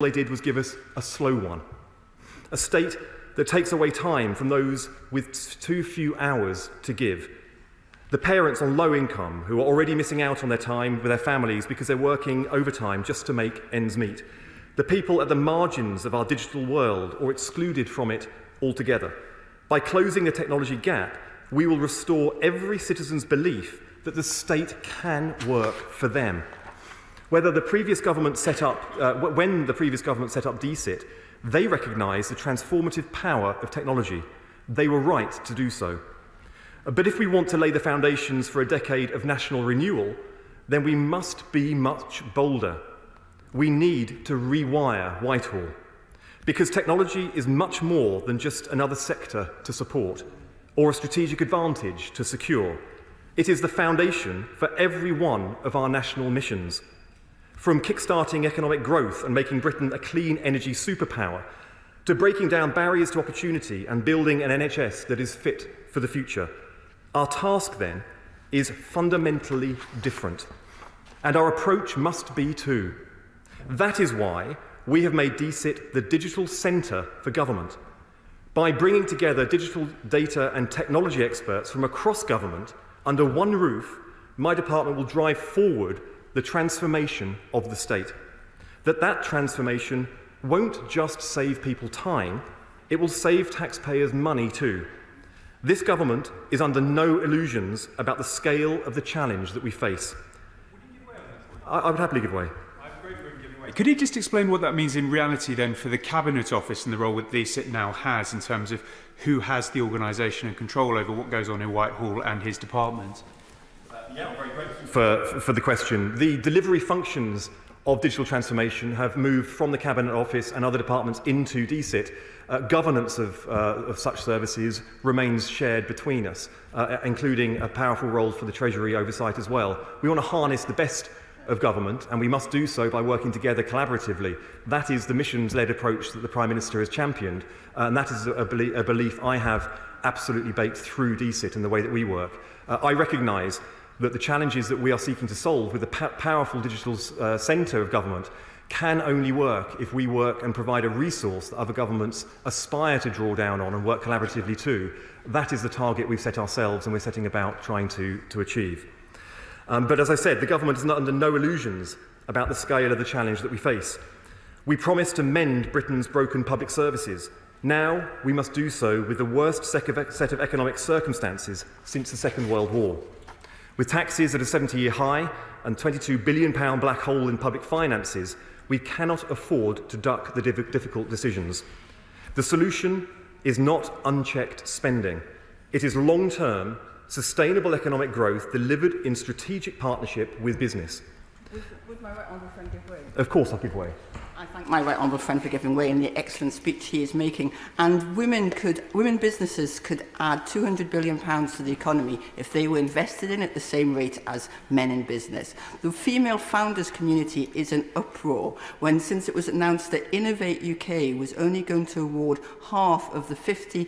they did was give us a slow one. A state that takes away time from those with too few hours to give. The parents on low income who are already missing out on their time with their families because they're working overtime just to make ends meet. The people at the margins of our digital world or excluded from it altogether. By closing the technology gap, we will restore every citizen's belief that the state can work for them. When the previous government set up DCIT, they recognised the transformative power of technology. They were right to do so. But if we want to lay the foundations for a decade of national renewal, then we must be much bolder. We need to rewire Whitehall, because technology is much more than just another sector to support or a strategic advantage to secure. It is the foundation for every one of our national missions. From kickstarting economic growth and making Britain a clean energy superpower, to breaking down barriers to opportunity and building an NHS that is fit for the future. Our task, then, is fundamentally different, and our approach must be too. That is why we have made DCIT the digital centre for government. By bringing together digital data and technology experts from across government under one roof, my department will drive forward the transformation of the state. That transformation won't just save people time, it will save taxpayers money too. This government is under no illusions about the scale of the challenge that we face. Would you give way on this? I would happily give way. Could you just explain what that means in reality then for the Cabinet Office and the role that DCIT now has in terms of who has the organisation and control over what goes on in Whitehall and his department? Yeah, I'm very grateful for the question. The delivery functions of digital transformation have moved from the Cabinet Office and other departments into DCIT. Governance of such services remains shared between us, including a powerful role for the Treasury oversight as well. We want to harness the best of government, and we must do so by working together collaboratively. That is the missions-led approach that the Prime Minister has championed, and that is a belief I have absolutely baked through DCIT and the way that we work. I recognise that the challenges that we are seeking to solve with a powerful digital centre of government can only work if we work and provide a resource that other governments aspire to draw down on and work collaboratively to. That is the target we've set ourselves and we're setting about trying to achieve. But as I said, the government is not under no illusions about the scale of the challenge that we face. We promised to mend Britain's broken public services. Now we must do so with the worst set of economic circumstances since the Second World War. With taxes at a 70-year high and £22 billion black hole in public finances, we cannot afford to duck the difficult decisions. The solution is not unchecked spending. It is long-term, sustainable economic growth delivered in strategic partnership with business. Would my right honourable friend give way? Of course, I'll give way. I thank my right honourable friend for giving way in the excellent speech he is making. And women businesses could add £200 billion to the economy if they were invested in at the same rate as men in business. The female founders community is in uproar since it was announced that Innovate UK was only going to award half of the £50